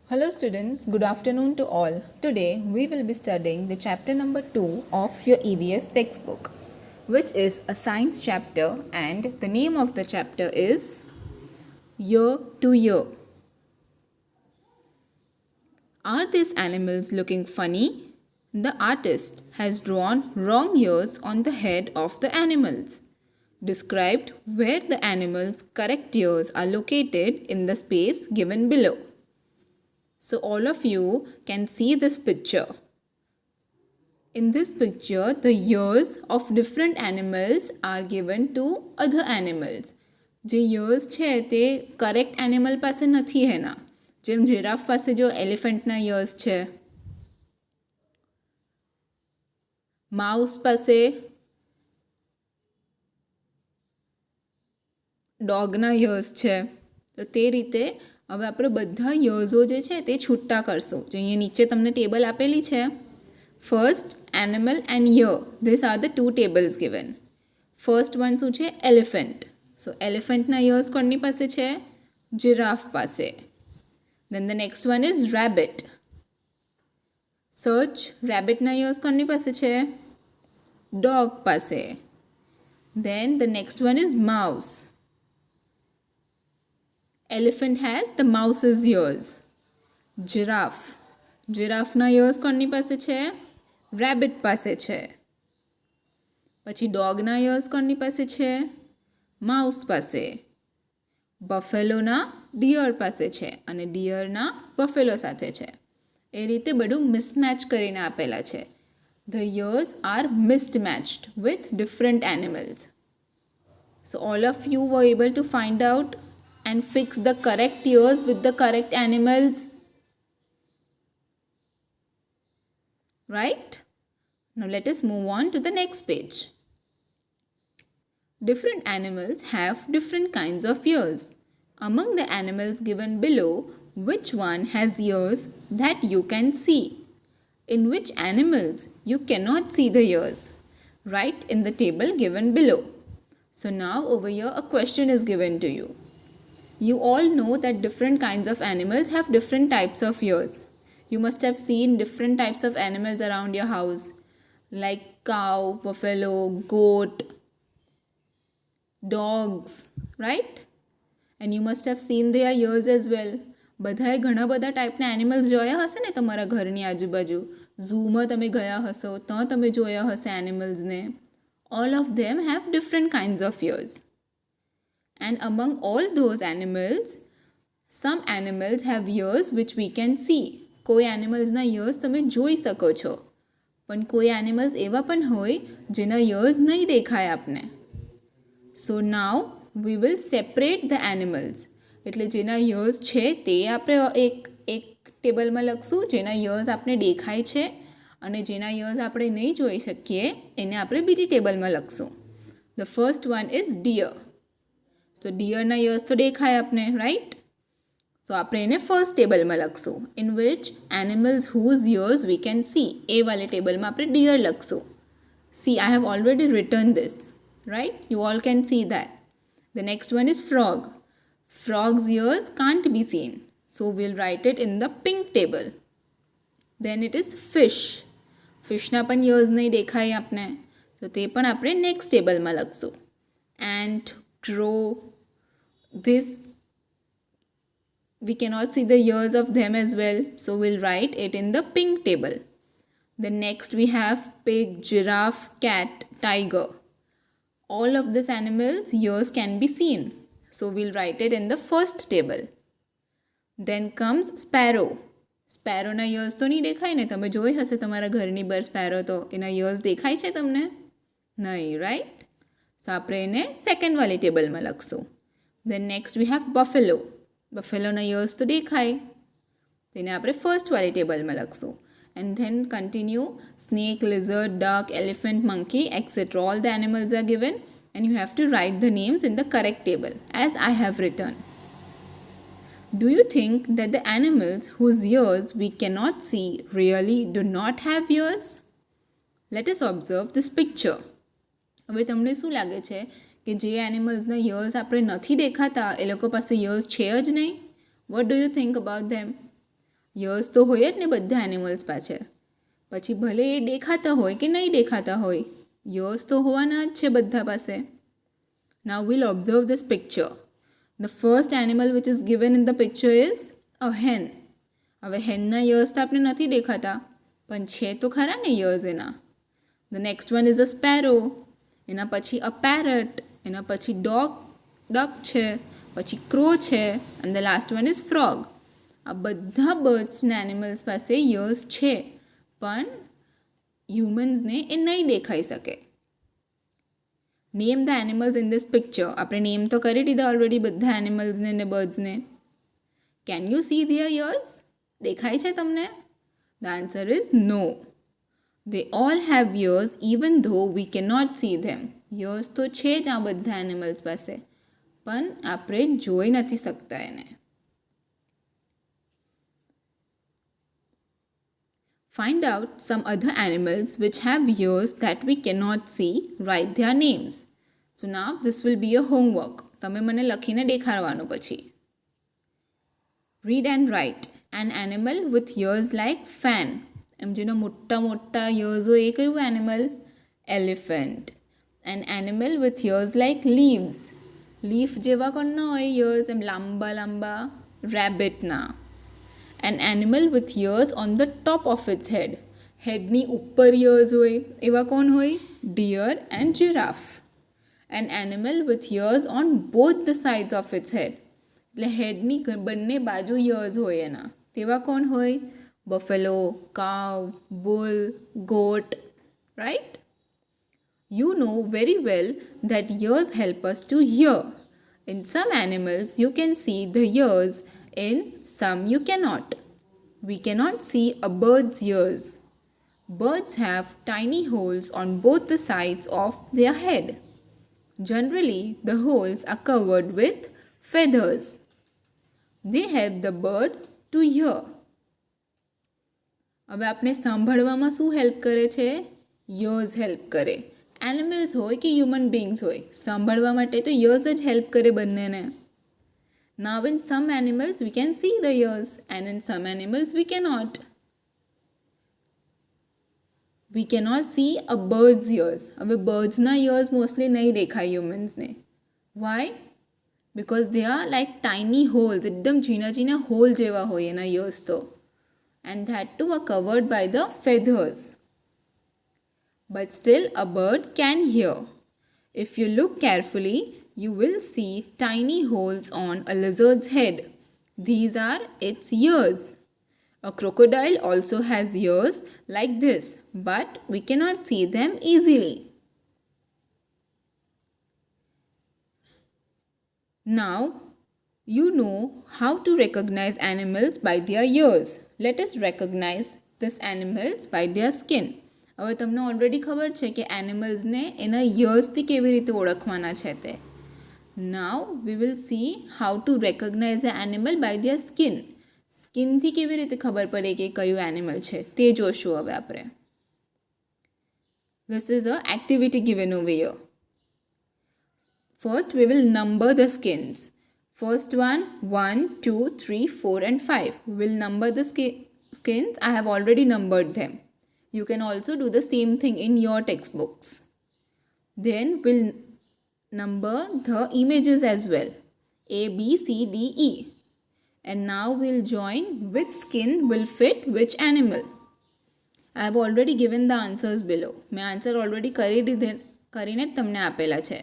Hello students, good afternoon to all. Today we will be studying the chapter number 2 of your EVS textbook, which is a science chapter, and the name of the chapter is Year to Year. Are these animals looking funny? The artist has drawn wrong ears on the head of the animals. Described where the animals' correct ears are located in the space given below. So all of you can see this picture. In this picture, the ears of different animals are given to other animals. જે ears છે તે correct animal પાસે નથી એના. જેમ giraffe પાસે જો એલિફન્ટના ears છે, માઉસ પાસે ડોગના ears છે. તો તે રીતે હવે આપણે બધા યર્સો જે છે તે છૂટા કરશું. જો અહીંયા નીચે તમને ટેબલ આપેલી છે. First animal and ear, this are the two tables given. First one શું છે? એલિફન્ટ. સો એલિફન્ટના યર્સ કોની પાસે છે? જીરાફ પાસે. Then the next one is rabbit. Search રેબિટના યર્સ કોની પાસે છે? ડોગ પાસે. Then the next one is mouse. Elephant has the mouse's ears. Giraffe. Giraffeના ears કોની પાસે છે? Rabbit પાસે છે. પછી ડોગના ears કોની પાસે છે? માઉસ પાસે. બફેલોના ડિયર પાસે છે અને ડિયરના બફેલો સાથે છે. એ રીતે બધું મિસમેચ કરીને આપેલા છે. The ears are mismatched with different animals. So all of you were able to find out and fix the correct ears with the correct animals. Right? Now let us move on to the next page. Different animals have different kinds of ears. Among the animals given below, which one has ears that you can see? In which animals you cannot see the ears? Write in the table given below. So now over here a question is given to you. You all know that different kinds of animals have different types of ears. You must have seen different types of animals around your house, like cow, buffalo, goat, dogs, right? And you must have seen their ears as well. બધાએ ઘણા બધા ટાઈપના animals જોયા હશે ને તમારા ઘરની આજુબાજુ. ઝૂમાં તમે ગયા હશો તો તમે જોયા હશે એનિમલ્સને. All of them have different kinds of ears. And among all those animals, some animals have ears which we can see. કોઈ એનિમલ્સના ears તમે જોઈ શકો છો. પણ કોઈ એનિમલ્સ એવા પણ હોય જેના ears નહીં દેખાય આપને. So now we will separate the animals. એટલે જેના ears છે તે આપણે એક ટેબલમાં લખશું. જેના ears આપને દેખાય છે અને જેના ears આપણે નહીં જોઈ શકીએ એને આપણે બીજી ટેબલમાં લખશું. The first one is deer. So deerના ears તો દેખાય આપને, right? So આપણે એને ફર્સ્ટ ટેબલમાં લખશું. In which animals whose ears we can see. એ વાલે ટેબલમાં આપણે deer લખશું. See, I have already written this, right? You all can see that. The next one is frog. Frog's ears can't be seen. So we'll write it in the pink table. Then it is fish. Fishના પણ ears નહીં દેખાય આપને. So તે પણ આપણે next ટેબલમાં લખશું. Ant, crow, this we cannot see the ears of them as well, so we'll write it in the pink table. Then next we have pig, giraffe, cat, tiger. All of these animals ears can be seen, so we'll write it in the first table. Then comes sparrow. સ્પેરોના ears તો નહીં દેખાય ને. તમે જોઈ હશે તમારા ઘરની બહાર સ્પેરો, તો એના ears દેખાય છે તમને? નહીં, right? So આપણે એને સેકન્ડ વાલી ટેબલમાં લખશું. Then next we have buffalo. બફેલોના ears તો દેખાય, તેને આપણે ફર્સ્ટ વાલી ટેબલમાં લખશું. And then continue snake, lizard, duck, elephant, monkey, etc. All the animals are given and you have to write the names in the correct table as I have written. Do you think that the animals whose ears we cannot see really do not have ears? Let us observe this picture. હવે તમને શું લાગે છે કે જે એનિમલ્સના ears આપણે નથી દેખાતા એ લોકો પાસે ears છે જ નહીં? What do you think about them? Years તો હોય જ ને બધા એનિમલ્સ પાછળ. પછી ભલે એ દેખાતા હોય કે નહીં દેખાતા હોય, યર્સ તો હોવાના જ છે બધા પાસે. Now we'll observe this picture. The first animal which is given in the picture is a hen. હવે હેનના યર્સ તો આપણે નથી દેખાતા, પણ છે તો ખરા ને યર્સ એના. The next one is a sparrow. એના પછી a parrot. એના પછી duck છે, પછી crow છે, and the last one is frog. આ બધા બર્ડ્સના એનિમલ્સ પાસે યર્સ છે, પણ હ્યુમન્સને એ નહીં દેખાઈ શકે. Name the animals in this picture. આપણે નેમ તો કરી દીધા ઓલરેડી બધા એનિમલ્સને ને બર્ડ્સને. Can you see their ears? દેખાય છે તમને? The answer is no. They all have ears even though we cannot see them. Ears તો છે જ આ બધા એનિમલ્સ પાસે, પણ આપણે જોઈ નથી શકતા એને. Find out some other animals which have ears that we cannot see. Write their names. So now this will be a homework. તમે મને લખીને દેખાડવાનું પછી. Read and write. An animal with ears like fan. એમ જેનો મોટા મોટા years હોય એ કયું એનિમલ? Elephant. An animal with ears like leaves. Leaf જેવા કોણના હોય યર્સ એમ લાંબા લાંબા? રેબિટના. An animal with ears on the top of its head. હેડની ઉપર યર્સ હોય એવા કોણ હોય? Deer and giraffe. An animal with ears on both the sides of its head. એટલે હેડની બંને બાજુ યર્સ હોય એના, તેવા કોણ હોય? Buffalo, cow, bull, goat, right? You know very well that ears help us to hear. In some animals, you can see the ears, in some you cannot. We cannot see a bird's ears. Birds have tiny holes on both the sides of their head. Generally, the holes are covered with feathers. They help the bird to hear. હવે આપણે સાંભળવામાં શું help કરે છે? Years help કરે. Animals હોય કે human beings હોય, સાંભળવા માટે તો યર્સ જ હેલ્પ કરે બંનેને. Now in some animals we can see the ears and in some animals we cannot. We cannot see a bird's ears. હવે બર્ડ્સના યર્સ મોસ્ટલી નહીં દેખાય હ્યુમન્સને. Why? Because they are like tiny holes. એકદમ ઝીણા ઝીણા hall જેવા હોય એના years તો. And that too are covered by the feathers. But still a bird can hear. If you look carefully, you will see tiny holes on a lizard's head. These are its ears. A crocodile also has ears like this, but we cannot see them easily. Now, you know how to recognize animals by their ears. Let us recognize these animals by their skin. હવે તમને already ખબર છે કે એનિમલ્સને એના યર્સથી કેવી રીતે ઓળખવાના છે તે. Now we will see how to recognise a animal by their skin. સ્કિનથી કેવી રીતે ખબર પડે કે કયું એનિમલ છે તે જોશું હવે આપણે. This is a activity given over here. First we will number the skins. First one, 1, 2, 3, 4 and 5. We will number the skins. I have already numbered them. You can also do the same thing in your textbooks. Then we'll number the images as well. A, B, C, D, E. And now we'll join which skin will fit which animal. I have already given the answers below. મેં answer already કરીને જ તમને આપેલા છે.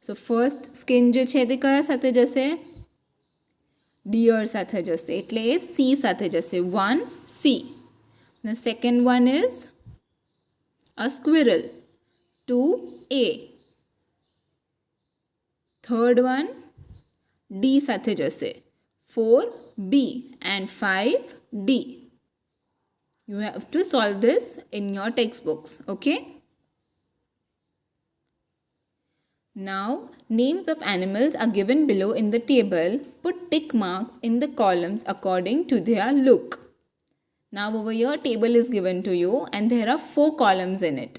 So first skin જે છે તે કયા સાથે જશે? ડિયર સાથે જશે, એટલે એ સી સાથે જશે. 1 C. The second one is a squirrel. 2 A. Third one D સાથે જશે. 4 B and 5 D. You have to solve this in your textbooks, okay? Now, names of animals are given below in the table. Put tick marks in the columns according to their look. Now, over here, table is given to you and there are 4 columns in it.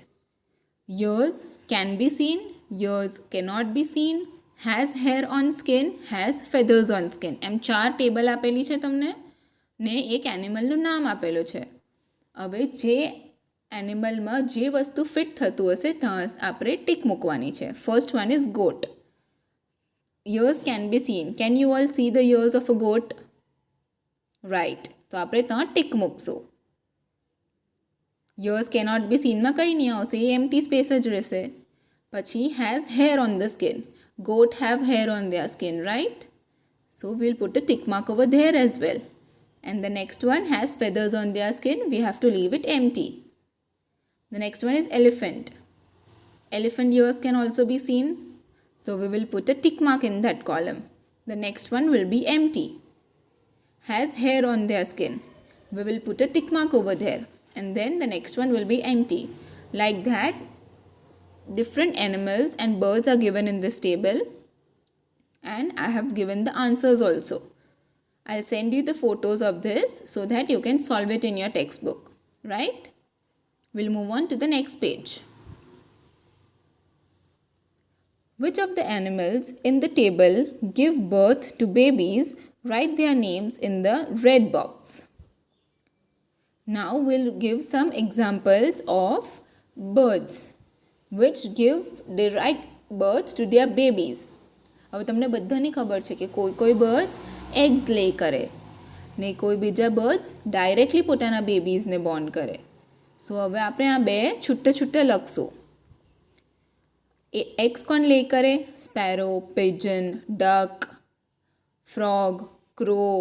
Ears can be seen, ears cannot be seen, has hair on skin, has feathers on skin. એમ 4 table આપેલી છે તમને. ને એક એનિમલનું નામ આપેલું છે. હવે જે એનિમલમાં જે વસ્તુ ફિટ થતું હશે ત્યાં આપણે ટીક મૂકવાની છે. First one is goat. Ears can be seen. Can you all see the ears of a goat? Right. તો આપણે ત્યાં ટીક મૂકશું. Ears cannot be seen માં કંઈ નહીં આવશે, એ એમ્પ્ટી સ્પેસ જ રહેશે. પછી has hair on the skin. Goat have hair on their skin, right? So we'll put a tick mark over there as well. And the next one has feathers on their skin. We have to leave it empty. The next one is elephant. Elephant ears can also be seen. So we will put a tick mark in that column. The next one will be empty. Has hair on their skin. We will put a tick mark over there. And then the next one will be empty. Like that, different animals and birds are given in this table. And I have given the answers also. I'll send you the photos of this so that you can solve it in your textbook. Right? We'll move on to the next page. Which of the animals in the table give birth to babies? Write their names in the red box. Now we'll give some examples of birds which give direct birth to their babies. હવે તમને બધાની ખબર છે કે કોઈ birds eggs લે કરે ને કોઈ બીજા બર્ડ્સ ડાયરેક્ટલી પોતાના બેબીઝને બોર્ન કરે. સો હવે આપણે આ બે છૂટે છૂટે લખશું. એગ્સ કોણ લે કરે? Sparrow, Pigeon, duck, frog, crow,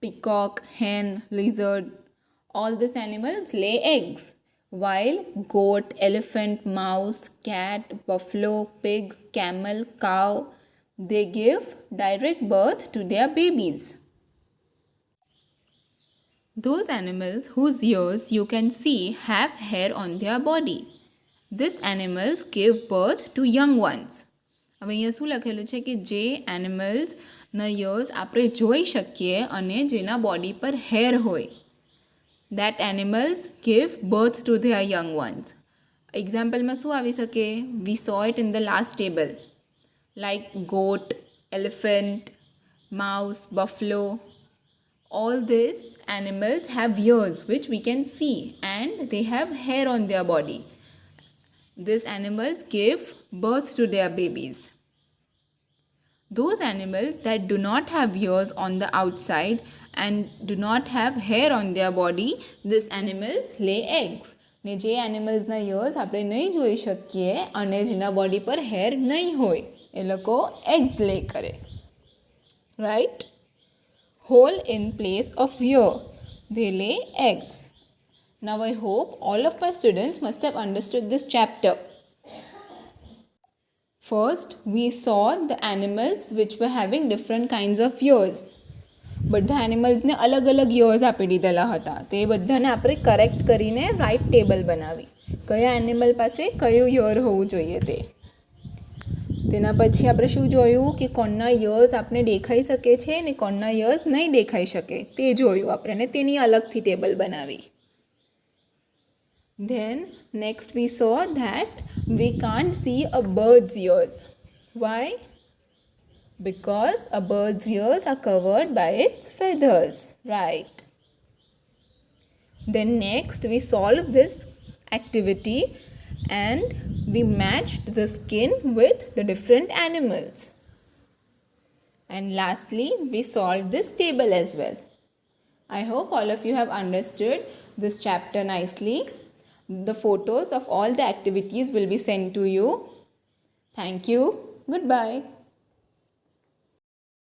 peacock, hen, lizard. All these animals lay eggs, while goat, elephant, mouse, cat, buffalo, pig, camel, cow, they give direct birth to their babies. Those animals whose ears you can see have hair on their body. These animals give birth to young ones. હવે અહીંયા શું લખેલું છે કે જે એનિમલ્સના years આપણે જોઈ શકીએ અને જેના બોડી પર હેર હોય, that animals give birth to their young ones. એક્ઝામ્પલમાં શું આવી શકે? We saw it in the last table, like goat, elephant, mouse, buffalo. All these animals have ears which we can see and they have hair on their body. These animals give birth to their babies. Those animals that do not have ears on the outside and do not have hair on their body, these animals lay eggs. ને જે એનિમલ્સના years આપણે નહીં જોઈ શકીએ અને જેના body પર hair નહીં હોય એ લોકો એગ્સ લે કરે. Right? Hole in place of ear, they lay eggs. Now I hope all of my students must have understood this chapter. First, we saw the animals which were having different kinds of ears. બધા એનિમલ્સને અલગ અલગ years આપી દીધેલા હતા. તે બધાને આપણે correct કરીને right table બનાવી કયા એનિમલ પાસે કયું યર હોવું જોઈએ તે. તેના પછી આપણે શું જોયું કે કોણના યર્સ આપણે દેખાઈ શકે છે ને કોણના યર્સ નહીં દેખાઈ શકે તે જોયું આપણે અને તેની અલગથી ટેબલ બનાવી. Then next we saw that we can't see a bird's ears. Why? Because a bird's ears are covered by its feathers, right? Then next we solved this activity and we matched the skin with the different animals. And lastly, we solved this table as well. I hope all of you have understood this chapter nicely. The photos of all the activities will be sent to you. Thank you. Goodbye.